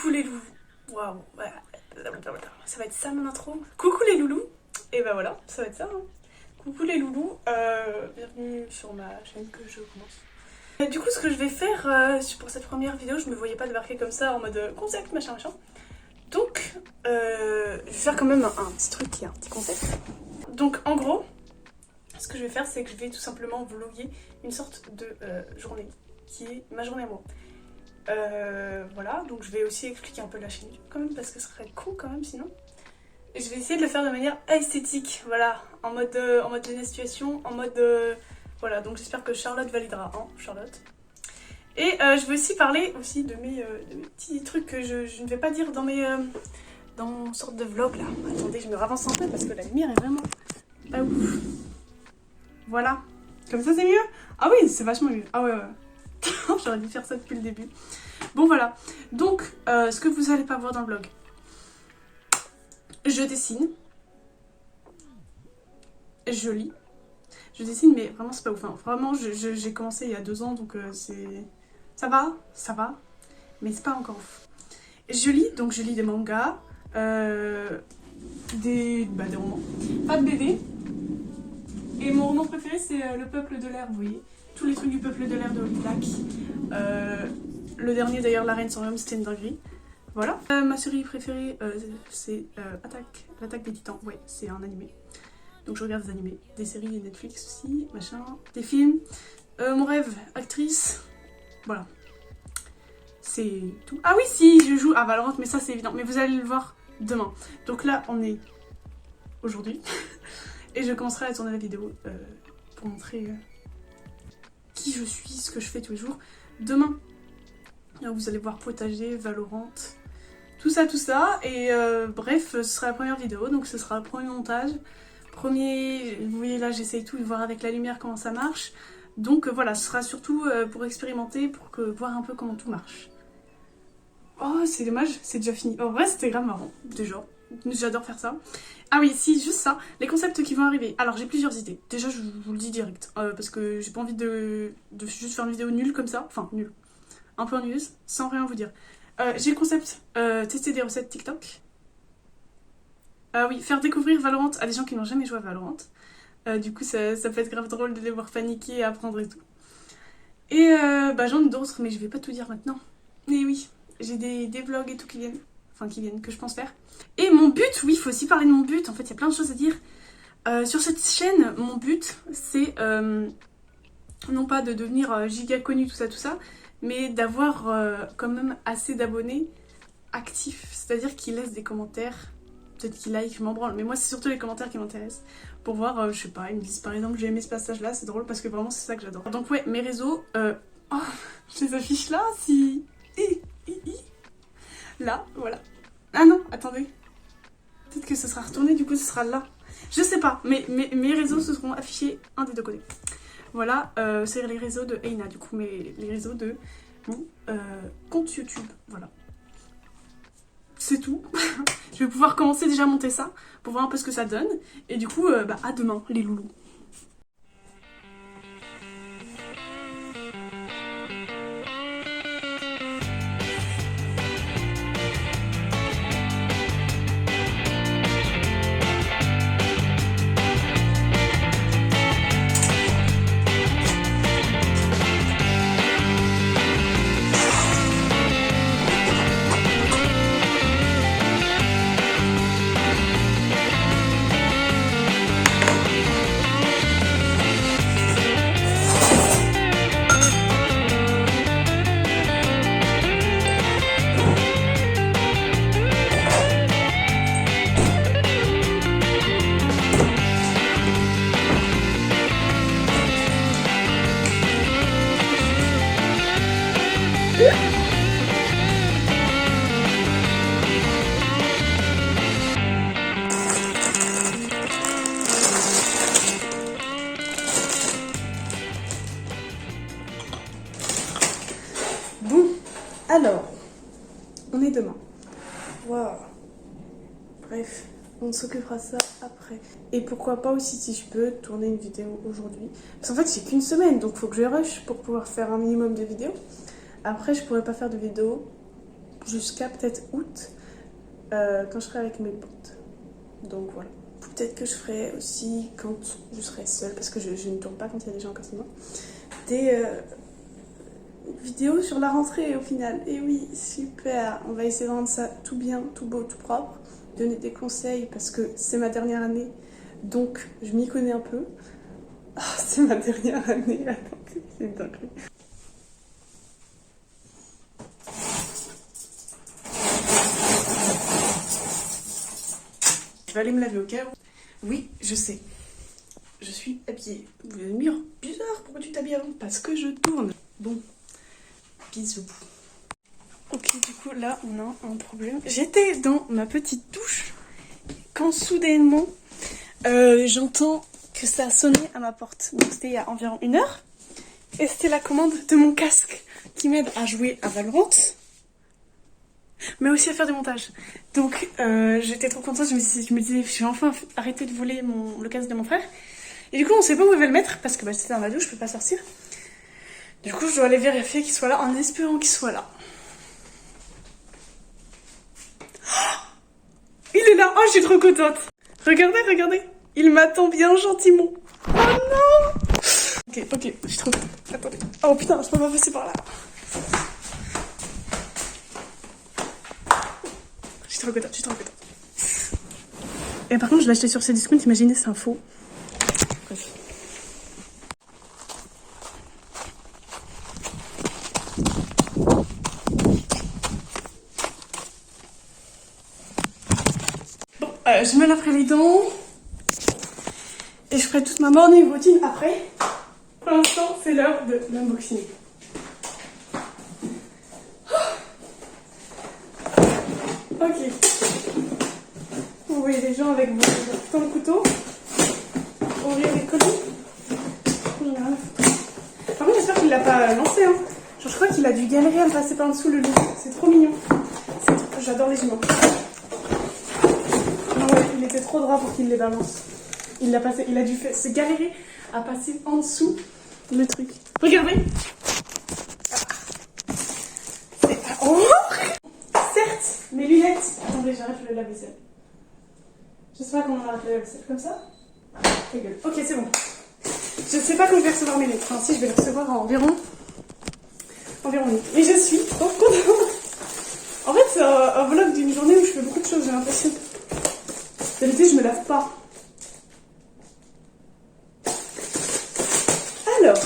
Coucou les loulous. Waouh, ça va être ça mon intro. Coucou les loulous. Et bah voilà, ça va être ça. Hein. Coucou les loulous, bienvenue sur ma chaîne que je commence. Et du coup, ce que je vais faire pour cette première vidéo, je me voyais pas débarquer comme ça en mode concept, machin. Donc, je vais faire quand même un petit truc qui est un petit concept. Donc, en gros, ce que je vais faire, c'est que je vais tout simplement vlogger une sorte de journée qui est ma journée à moi. Voilà, donc je vais aussi expliquer un peu la chaîne YouTube quand même parce que ce serait cool quand même sinon. Et je vais essayer de le faire de manière esthétique, voilà, en mode de situation, en mode voilà, donc j'espère que Charlotte validera, hein, Charlotte. Et je vais aussi parler aussi de mes petits trucs que je ne vais pas dire dans mes dans mon sorte de vlog là. Attendez, je me ravance un peu parce que la lumière est vraiment pas ouf. Voilà, comme ça c'est mieux. Ah oui, c'est vachement mieux. Ah ouais. J'aurais dû faire ça depuis le début. Bon voilà, donc ce que vous allez pas voir dans le vlog, je dessine, je lis, je dessine mais vraiment c'est pas ouf, hein. Vraiment j'ai commencé il y a 2 ans donc c'est... ça va, mais c'est pas encore ouf. Je lis, donc je lis des mangas, des romans, pas de BD, et mon roman préféré c'est Le Peuple de l'air, vous voyez. Tous les trucs du Peuple de l'air de Holly Black. Le dernier d'ailleurs, La Reine sans Homme, c'était une dinguerie. Voilà. Ma série préférée, c'est l'Attaque des Titans. Ouais, c'est un animé. Donc je regarde des animés. Des séries, des Netflix aussi, machin. Des films. Mon rêve, actrice. Voilà. C'est tout. Ah oui, si, je joue à Valorant, mais ça c'est évident. Mais vous allez le voir demain. Donc là, on est aujourd'hui. Et je commencerai à tourner la vidéo pour montrer... qui je suis, ce que je fais tous les jours. Demain, vous allez voir potager, Valorant, tout ça. Et bref, ce sera la première vidéo, donc ce sera le premier montage. Vous voyez là, j'essaye tout de voir avec la lumière comment ça marche. Donc voilà, ce sera surtout pour expérimenter, pour voir un peu comment tout marche. Oh, c'est dommage, c'est déjà fini. En vrai, c'était grave marrant, déjà. J'adore faire ça. Ah oui, si, juste ça, les concepts qui vont arriver. Alors j'ai plusieurs idées. Déjà, je vous le dis direct, parce que j'ai pas envie de juste faire une vidéo nulle comme ça. Enfin, nulle. Un peu ennuyeuse, sans rien vous dire. J'ai le concept, tester des recettes TikTok. Oui, faire découvrir Valorant à des gens qui n'ont jamais joué à Valorant. Du coup, ça peut être grave drôle de les voir paniquer et apprendre et tout. Et j'en ai d'autres, mais je vais pas tout dire maintenant. Mais oui, j'ai des vlogs et tout qui viennent. Enfin, que je pense faire. Et mon but, oui, il faut aussi parler de mon but. En fait, il y a plein de choses à dire. Sur cette chaîne, mon but, c'est non pas de devenir giga connu, tout ça, mais d'avoir quand même assez d'abonnés actifs. C'est-à-dire qui laissent des commentaires, peut-être qui like, je m'en branle. Mais moi, c'est surtout les commentaires qui m'intéressent. Pour voir, je sais pas, ils me disent par exemple, j'ai aimé ce passage-là, c'est drôle parce que vraiment, c'est ça que j'adore. Donc ouais, mes réseaux, oh, je les affiche là, si... Là, voilà. Ah non, attendez. Peut-être que ce sera retourné, du coup ce sera là. Je sais pas, mais mes réseaux se seront affichés un des deux côtés. Voilà, c'est les réseaux de Eina, du coup, mais les réseaux de mon compte YouTube. Voilà. C'est tout. Je vais pouvoir commencer déjà à monter ça pour voir un peu ce que ça donne. Et du coup, à demain, les loulous. Bon, alors, on est demain. Waouh. Bref, on s'occupera de ça après. Et pourquoi pas aussi, si je peux, tourner une vidéo aujourd'hui. Parce qu'en fait, j'ai qu'une semaine, donc faut que je rush pour pouvoir faire un minimum de vidéos. Après, je pourrais pas faire de vidéo jusqu'à peut-être août, quand je serai avec mes potes. Donc voilà. Peut-être que je ferai aussi quand je serai seule, parce que je ne tourne pas quand il y a des gens comme moi, des vidéos sur la rentrée au final. Et oui, super. On va essayer de rendre ça tout bien, tout beau, tout propre. Donner des conseils parce que c'est ma dernière année, donc je m'y connais un peu. Oh, c'est ma dernière année, attends, c'est une dinguerie. Je vais aller me laver au cas où. Oui, je sais. Je suis habillée. Vous allez me dire, bizarre, pourquoi tu t'habilles avant? Parce que je tourne. Bon, bisous. Ok, du coup, là, on a un problème. J'étais dans ma petite douche quand soudainement, j'entends que ça a sonné à ma porte. Donc c'était il y a environ 1 heure. Et c'était la commande de mon casque qui m'aide à jouer à Valorant, mais aussi à faire des montages. Donc j'étais trop contente, je me disais, je vais enfin arrêter de voler le casque de mon frère. Et du coup on sait pas où je vais le mettre, parce que j'étais dans la douche, je peux pas sortir. Du coup je dois aller vérifier qu'il soit là, en espérant qu'il soit là. Il est là, oh je suis trop contente. Regardez, regardez, il m'attend bien gentiment. Oh non. Ok, je suis trop contente. Attendez. Oh putain, je peux pas passer par là. Je suis trop contente. Et par contre, je l'ai acheté sur Cdiscount, imaginez, c'est un faux. Bref. Bon, je me laverai les dents. Et je ferai toute ma morning routine après. Pour l'instant, c'est l'heure de l'unboxing. Ok. Vous voyez les gens avec votre couteau. Ouvrir les colis. Par contre, j'espère qu'il l'a pas lancé. Hein. Genre, je crois qu'il a dû galérer à me passer par en dessous le loup. C'est trop mignon. J'adore les humains. Non, ouais, il était trop droit pour qu'il les balance. Il a dû se galérer à passer en dessous le truc. Regardez. Oh, certes, mes lunettes. Attendez, j'arrête le lave-vaisselle. Je sais pas comment on arrête le lave-vaisselle. Comme ça. Ta gueule. Ok, c'est bon. Je sais pas quand je vais recevoir mes lettres. Enfin, si, je vais les recevoir à environ 8. Mais je suis trop contente. En fait, c'est un vlog d'une journée où je fais beaucoup de choses, j'ai l'impression. D'habitude, je me lave pas. Alors.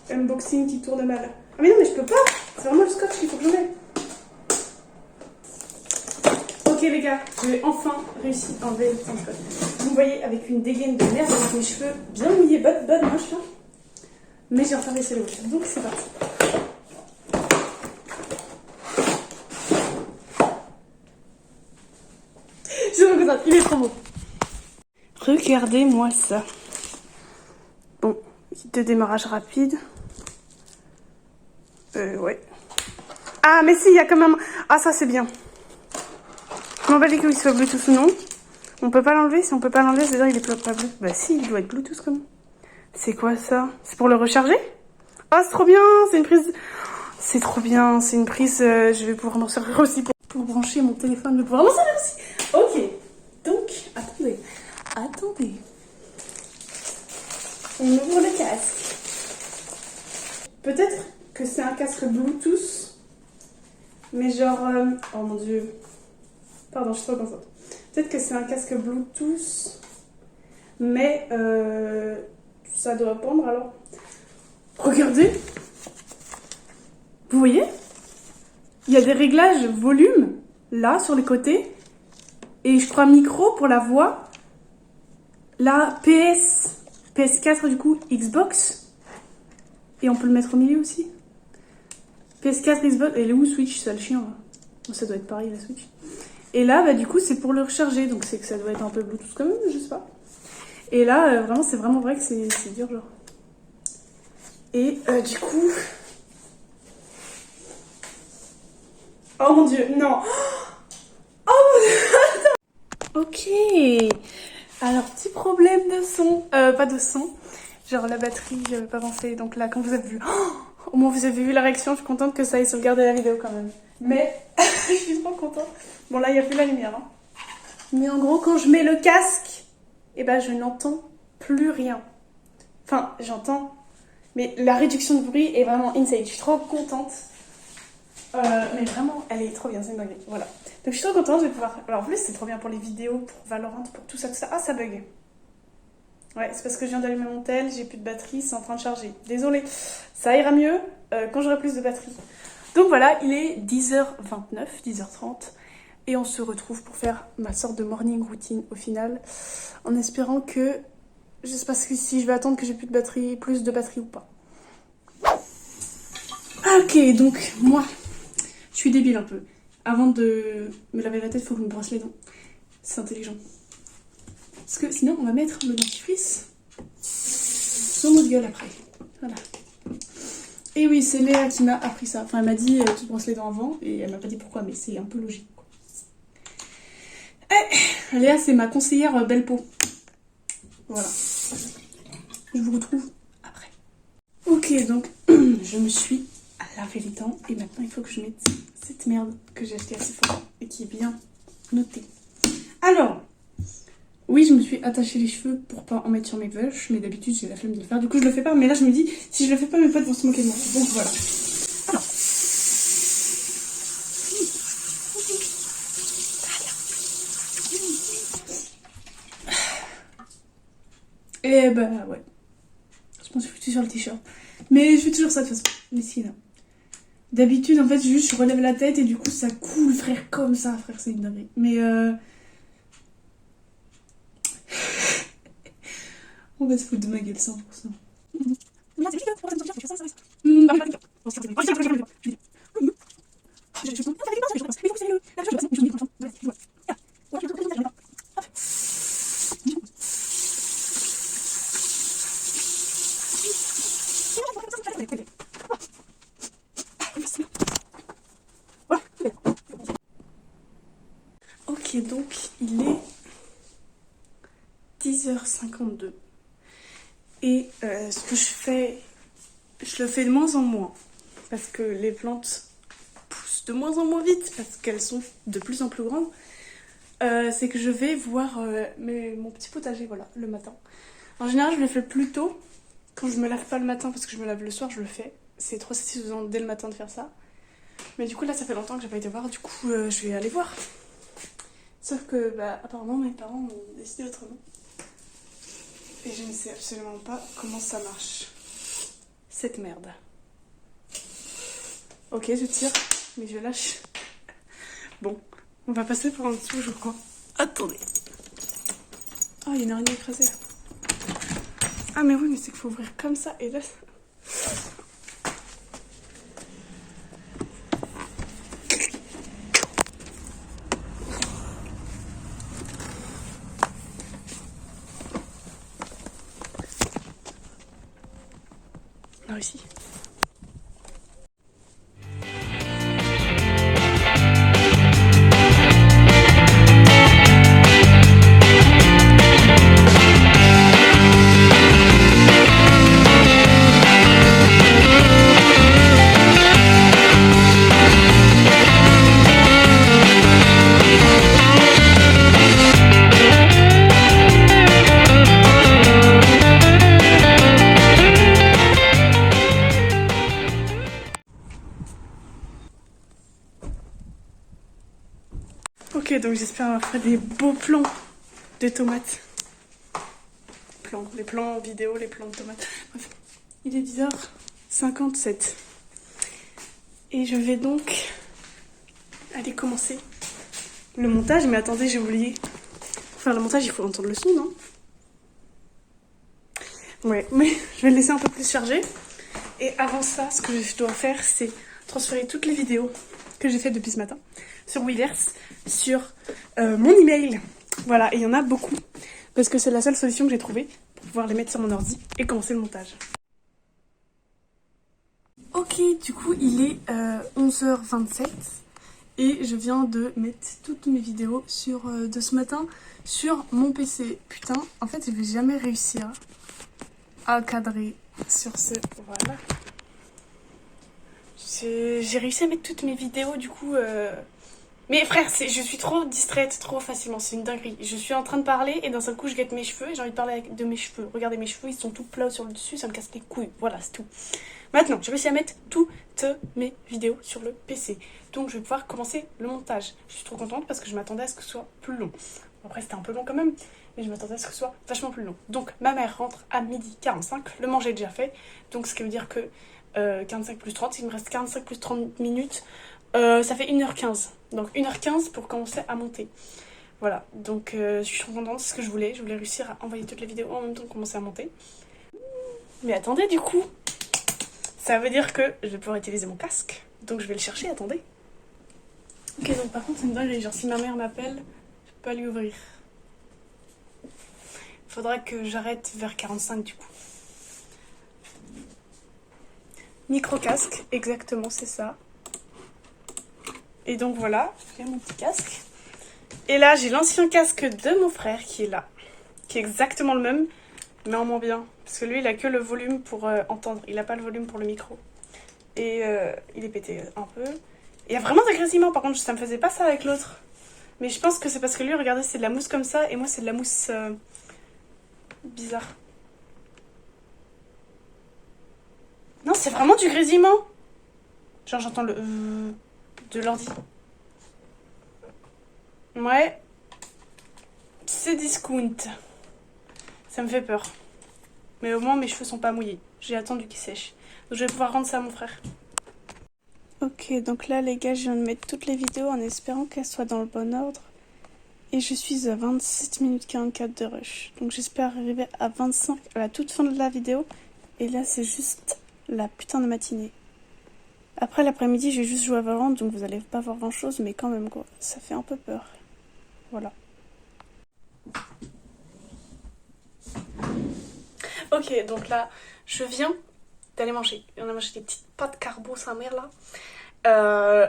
Unboxing qui tourne mal. Ah mais non, mais je peux pas. C'est vraiment le scotch qu'il faut que je mette. Ok les gars, j'ai enfin réussi à enlever le scotch. Vous me voyez avec une dégaine de merde, avec mes cheveux bien mouillés, bonne moche. Mais j'ai enfin réussi à le voir. Donc c'est parti. Je suis trop contente, il est trop beau. Regardez-moi ça. Bon, kit de démarrage rapide. Ouais. Ah, mais si, il y a quand même... Ah, ça, c'est bien. Je m'en bats les couilles, soit Bluetooth ou non. On peut pas l'enlever. Si on peut pas l'enlever, c'est-à-dire qu'il est pas Bluetooth. Bah si, il doit être Bluetooth quand même. C'est quoi ça? C'est pour le recharger? Oh, c'est trop bien. C'est une prise... C'est trop bien. C'est une prise... je vais pouvoir m'en servir aussi pour brancher mon téléphone. Je vais pouvoir m'en servir aussi. Ok. Donc, attendez. On ouvre le casque. Peut-être que c'est un casque Bluetooth, mais genre... oh mon dieu. Pardon, je suis trop contente. Peut-être que c'est un casque Bluetooth, mais ça doit pendre alors. Regardez. Vous voyez? Il y a des réglages volume, là, sur les côtés. Et je crois micro pour la voix. Là, PS4 du coup, Xbox. Et on peut le mettre au milieu aussi. PS4, Xbox. Et elle est où Switch? Ça le chien là. Bon, ça doit être pareil la Switch. Et là, bah du coup, c'est pour le recharger. Donc c'est que ça doit être un peu Bluetooth quand même, je sais pas. Et là, vraiment, c'est vraiment vrai que c'est dur genre. Et du coup... Oh mon dieu, non. Oh mon dieu, attends. Ok. Alors, petit problème de son. Pas de son. Genre la batterie, j'avais pas pensé. Donc là, quand vous avez vu... Au moins vous avez vu la réaction, je suis contente que ça ait sauvegardé la vidéo quand même. Mais je suis trop contente. Bon là il n'y a plus la lumière. Hein. Mais en gros quand je mets le casque, et ben je n'entends plus rien. Enfin j'entends, mais la réduction de bruit est vraiment insane. Je suis trop contente. Mais vraiment elle est trop bien, c'est une dinguerie. Voilà. Donc je suis trop contente de pouvoir... Alors en plus c'est trop bien pour les vidéos, pour Valorant, pour tout ça, tout ça. Ah ça bug. Ouais, c'est parce que je viens d'allumer mon tel, j'ai plus de batterie, c'est en train de charger. Désolée, ça ira mieux quand j'aurai plus de batterie. Donc voilà, il est 10h29, 10h30. Et on se retrouve pour faire ma sorte de morning routine au final. En espérant que... Je sais pas si je vais attendre que j'ai plus de batterie ou pas. Ok, donc moi, je suis débile un peu. Avant de me laver la tête, il faut que je me brosse les dents. C'est intelligent. Parce que sinon, on va mettre le dentifrice sur notre gueule après. Voilà. Et oui, c'est Léa qui m'a appris ça. Enfin, elle m'a dit tu te brosses les dents avant. Et elle m'a pas dit pourquoi, mais c'est un peu logique. Léa, c'est ma conseillère belle peau. Voilà. Je vous retrouve après. Ok, donc, je me suis lavé les dents. Et maintenant, il faut que je mette cette merde que j'ai achetée à Sephora et qui est bien notée. Alors... Oui, je me suis attaché les cheveux pour pas en mettre sur mes bush, mais d'habitude j'ai la flemme de le faire. Du coup, je le fais pas, mais là je me dis, si je le fais pas, mes potes vont se moquer de moi. Donc voilà. Alors. Et bah ouais. Je pense que je suis sur le t-shirt. Mais je fais toujours ça de toute façon. Ici, là. D'habitude, en fait, juste je relève la tête et du coup ça coule, frère, comme ça, frère, c'est une dinguerie. Mais on va se foutre de ma gueule 100%. Ok, donc il est 10h52. Et ce que je fais, je le fais de moins en moins. Parce que les plantes poussent de moins en moins vite, parce qu'elles sont de plus en plus grandes. C'est que je vais voir mon petit potager, voilà, le matin. En général, je le fais plus tôt. Quand je me lave pas le matin, parce que je me lave le soir, je le fais. C'est trop satisfaisant dès le matin de faire ça. Mais du coup, là, ça fait longtemps que j'ai pas été voir. Du coup, je vais aller voir. Sauf que, bah, apparemment, mes parents ont décidé autrement. Et je ne sais absolument pas comment ça marche. Cette merde. Ok, je tire, mais je lâche. Bon, on va passer par en dessous, je crois. Attendez. Oh, il y a une araignée écrasée là. Ah, mais oui, mais c'est qu'il faut ouvrir comme ça. Et là... Là aussi. Ok, donc j'espère avoir fait des beaux plans de tomates. Les plans vidéo, les plans de tomates. Bref, il est 10h57. Et je vais donc aller commencer le montage. Mais attendez, j'ai oublié. Pour faire le montage, il faut entendre le son, non? Ouais, mais je vais le laisser un peu plus chargé. Et avant ça, ce que je dois faire, c'est transférer toutes les vidéos que j'ai faites depuis ce matin sur Weverse, sur mon email. Voilà, et il y en a beaucoup. Parce que c'est la seule solution que j'ai trouvée pour pouvoir les mettre sur mon ordi et commencer le montage. Ok, du coup, il est 11h27 et je viens de mettre toutes mes vidéos de ce matin sur mon PC. Putain, en fait, je vais jamais réussir à cadrer sur ce... Voilà. j'ai réussi à mettre toutes mes vidéos du coup. Mais frère, je suis trop distraite trop facilement, c'est une dinguerie. Je suis en train de parler et d'un seul coup je guette mes cheveux et j'ai envie de parler de mes cheveux. Regardez mes cheveux, ils sont tout plats sur le dessus, ça me casse les couilles. Voilà, c'est tout. Maintenant, j'ai réussi à mettre toutes mes vidéos sur le PC. Donc je vais pouvoir commencer le montage. Je suis trop contente parce que je m'attendais à ce que ce soit plus long. Après c'était un peu long quand même, mais je m'attendais à ce que ce soit vachement plus long. Donc ma mère rentre à 12h45, le manger est déjà fait. Donc ce qui veut dire que 45 plus 30, il me reste 45 plus 30 minutes. Ça fait 1h15. Donc 1h15 pour commencer à monter. Voilà, donc je suis trop contente, c'est ce que je voulais. Je voulais réussir à envoyer toutes les vidéos en même temps que commencer à monter. Mais attendez, du coup, ça veut dire que je vais pouvoir utiliser mon casque. Donc je vais le chercher, attendez. Ok, donc par contre c'est une dinguerie, genre si ma mère m'appelle, je peux pas lui ouvrir. Faudra que j'arrête vers 45 du coup. Micro-casque, exactement, c'est ça. Et donc voilà, j'ai mon petit casque. Et là, j'ai l'ancien casque de mon frère qui est là. Qui est exactement le même, mais en moins bien. Parce que lui, il a que le volume pour entendre. Il a pas le volume pour le micro. Et il est pété un peu. Il y a vraiment des grésillements, par contre, ça me faisait pas ça avec l'autre. Mais je pense que c'est parce que lui, regardez, c'est de la mousse comme ça. Et moi, c'est de la mousse bizarre. Non, c'est vraiment du grésillement. Genre, j'entends le de l'ordi. Ouais. C'est discount. Ça me fait peur. Mais au moins, mes cheveux sont pas mouillés. J'ai attendu qu'ils sèchent. Donc, je vais pouvoir rendre ça à mon frère. Ok, donc là, les gars, je viens de mettre toutes les vidéos en espérant qu'elles soient dans le bon ordre. Et je suis à 27 minutes 44 de rush. Donc, j'espère arriver à 25 à la toute fin de la vidéo. Et là, c'est juste la putain de matinée. Après l'après-midi, j'ai juste joué à Valorant, donc vous allez pas voir grand chose, mais quand même quoi, ça fait un peu peur. Voilà. Ok, donc là, je viens d'aller manger. On a mangé des petites pâtes carbo sa mère là.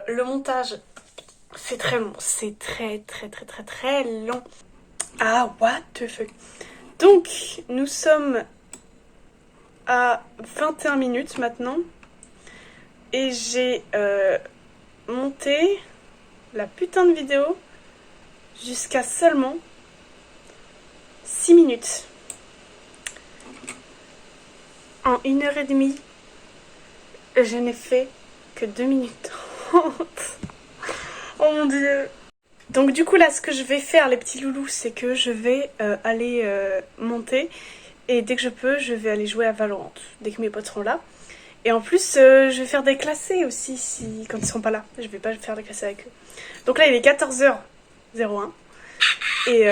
Le montage, c'est très long. C'est très long. Ah, what the fuck. Donc, nous sommes à 21 minutes maintenant. Et j'ai monté la putain de vidéo jusqu'à seulement 6 minutes. En 1h30, je n'ai fait que 2 minutes 30. Oh mon dieu. Donc du coup là, ce que je vais faire les petits loulous, c'est que je vais aller monter. Et dès que je peux, je vais aller jouer à Valorant. Dès que mes potes seront là. Et en plus, je vais faire des classés aussi quand ils seront pas là. Je vais pas faire des classés avec eux. Donc là, il est 14h01. Et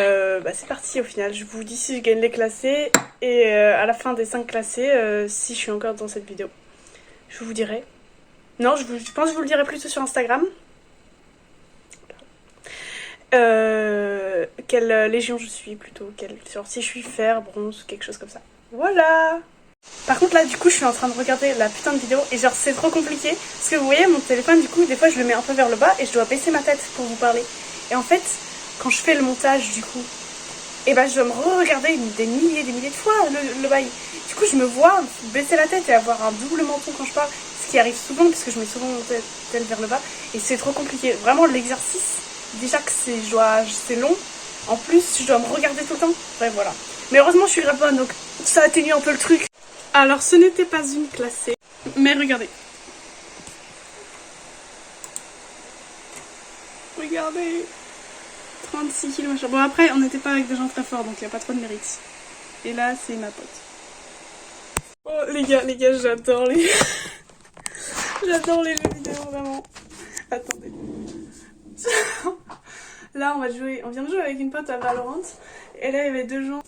c'est parti au final. Je vous dis si je gagne les classés. Et à la fin des 5 classés, si je suis encore dans cette vidéo. Je vous dirai. Non, je pense que je vous le dirai plutôt sur Instagram. Quelle légion je suis plutôt. Genre si je suis fer, bronze, quelque chose comme ça. Voilà. Par contre là du coup je suis en train de regarder la putain de vidéo et genre c'est trop compliqué parce que vous voyez mon téléphone du coup des fois je le mets un peu vers le bas et je dois baisser ma tête pour vous parler. Et en fait quand je fais le montage du coup et je dois me re-regarder des milliers de fois le bail. Du coup je me vois baisser la tête et avoir un double menton quand je parle, ce qui arrive souvent parce que je mets souvent mon tête vers le bas et c'est trop compliqué. Vraiment l'exercice déjà que c'est long, en plus je dois me regarder tout le temps. Bref voilà. Mais heureusement je suis grave bonne donc ça atténue un peu le truc. Alors ce n'était pas une classée, mais regardez. Regardez 36 kilos machin. Bon après on n'était pas avec des gens très forts donc il n'y a pas trop de mérite. Et là c'est ma pote. Oh les gars j'adore les... j'adore les jeux vidéo vraiment. Attendez. Là on vient de jouer avec une pote à Valorant. Et là il y avait deux gens.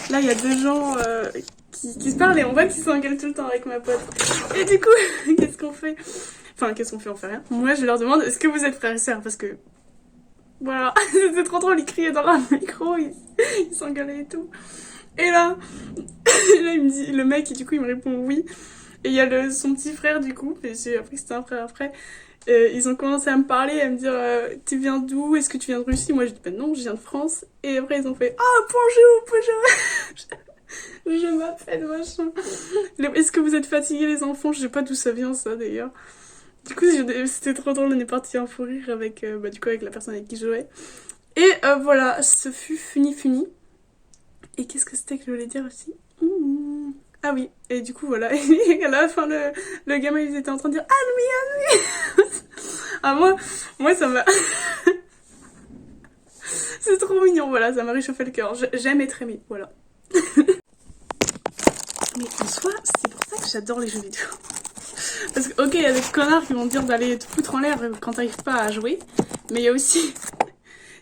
Là il y a deux gens qui se parlent et on voit qu'ils s'engueulent tout le temps avec ma pote. Et du coup, qu'est-ce qu'on fait? Enfin, qu'est-ce qu'on fait? On fait rien. Moi, je leur demande, est-ce que vous êtes frères et sœurs? Parce que, voilà, c'était trop drôle, ils criaient dans leur micro, ils s'engueulaient et tout. Et là, il me dit, le mec, du coup, il me répond oui. Et il y a son petit frère, du coup, et j'ai appris que c'était un frère après. Ils ont commencé à me parler, à me dire tu viens d'où? Est-ce que tu viens de Russie? Moi, je dis non, je viens de France. Et après, ils ont fait bonjour. Je m'appelle machin. Est-ce que vous êtes fatigués les enfants? Je sais pas d'où ça vient ça d'ailleurs. Du coup, c'était trop drôle, on est parti en fou rire avec, du coup, avec la personne avec qui je jouais. Et voilà, ce fut Funi. Et qu'est-ce que c'était que je voulais dire aussi? Ah oui, et du coup, voilà. Et à la fin, le gamin, ils étaient en train de dire Anne. Ah, moi, ça m'a. C'est trop mignon, voilà, ça m'a réchauffé le cœur. J'aime être aimée, voilà. Mais en soi, c'est pour ça que j'adore les jeux vidéo. Parce que, ok, il y a des connards qui vont te dire d'aller te foutre en l'air quand t'arrives pas à jouer, mais il y a aussi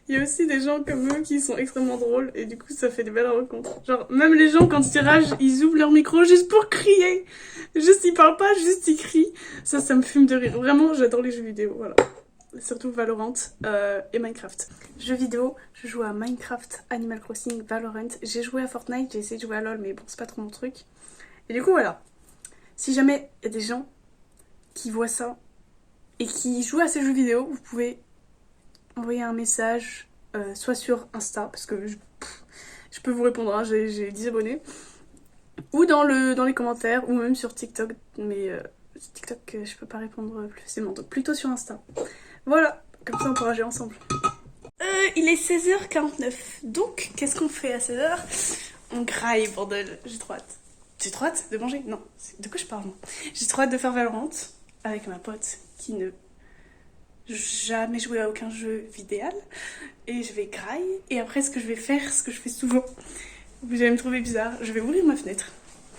des gens comme eux qui sont extrêmement drôles et du coup ça fait des belles rencontres. Genre, même les gens quand ils ragent, ils ouvrent leur micro juste pour crier. Juste ils parlent pas, juste ils crient. Ça me fume de rire. Vraiment, j'adore les jeux vidéo, voilà. Surtout Valorant et Minecraft. Jeux vidéo, je joue à Minecraft, Animal Crossing, Valorant. J'ai joué à Fortnite, j'ai essayé de jouer à LoL, mais bon, c'est pas trop mon truc. Et du coup, voilà. Si jamais il y a des gens qui voient ça et qui jouent à ces jeux vidéo, vous pouvez envoyer un message, soit sur Insta, parce que je peux vous répondre, hein, j'ai 10 abonnés, ou dans les commentaires, ou même sur TikTok, mais TikTok, je peux pas répondre plus facilement, donc plutôt sur Insta. Voilà, comme ça on pourra jouer ensemble. Il est 16h49, donc qu'est-ce qu'on fait à 16h? On graille, bordel, j'ai trop hâte. J'ai trop hâte de manger? Non, de quoi je parle moi? J'ai trop hâte de faire Valorant avec ma pote qui ne jamais joué à aucun jeu vidéo. Et je vais grailler. Et après, ce que je vais faire, ce que je fais souvent, vous allez me trouver bizarre, je vais ouvrir ma fenêtre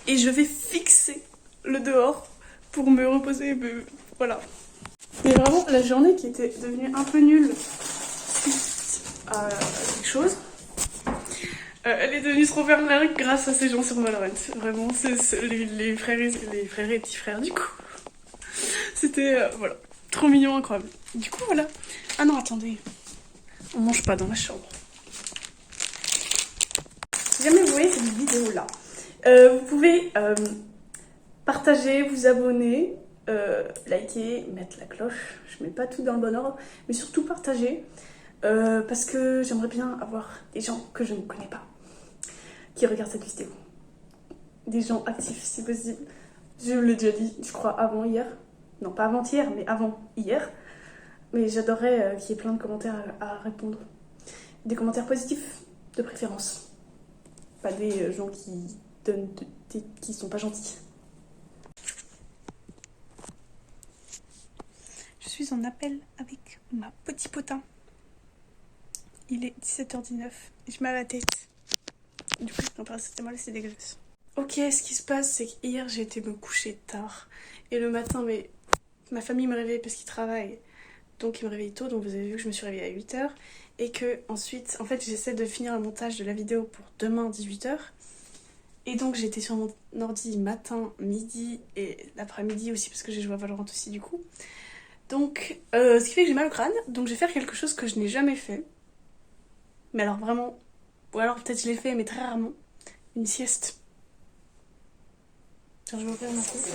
et je vais fixer le dehors pour me reposer. Voilà. Mais vraiment, la journée qui était devenue un peu nulle à quelque chose, elle est devenue trop fermée grâce à ces gens sur Valorant. Vraiment, c'est les frères et petits frères du coup. C'était, voilà, trop mignon, incroyable. Du coup, voilà. Ah non, attendez. On mange pas dans ma chambre. Si jamais vous voyez cette vidéo-là, vous pouvez partager, vous abonner, liker, mettre la cloche. Je mets pas tout dans le bon ordre, mais surtout partager. Parce que j'aimerais bien avoir des gens que je ne connais pas qui regardent cette vidéo. Des gens actifs si possible. Je l'ai déjà dit, je crois, avant hier. Non, pas avant-hier, mais avant hier. Mais j'adorerais qu'il y ait plein de commentaires à répondre. Des commentaires positifs, de préférence. Pas des gens qui qui sont pas gentils. Je suis en appel avec ma petit potin. Il est 17h19 et je mets à la tête. Du coup, je prends paracétamol, c'est dégueulasse. Ok, ce qui se passe, c'est qu'hier j'ai été me coucher tard. Et le matin, mais ma famille me réveille parce qu'ils travaillent. Donc ils me réveillent tôt, donc vous avez vu que je me suis réveillée à 8h. Et que ensuite, en fait, j'essaie de finir le montage de la vidéo pour demain 18h. Et donc j'étais sur mon ordi matin, midi et l'après-midi aussi parce que j'ai joué à Valorant aussi du coup. Donc ce qui fait que j'ai mal au crâne, donc je vais faire quelque chose que je n'ai jamais fait. Mais alors vraiment, ou alors peut-être je l'ai fait mais très rarement, une sieste. Genre je vais ouvrir ma fenêtre.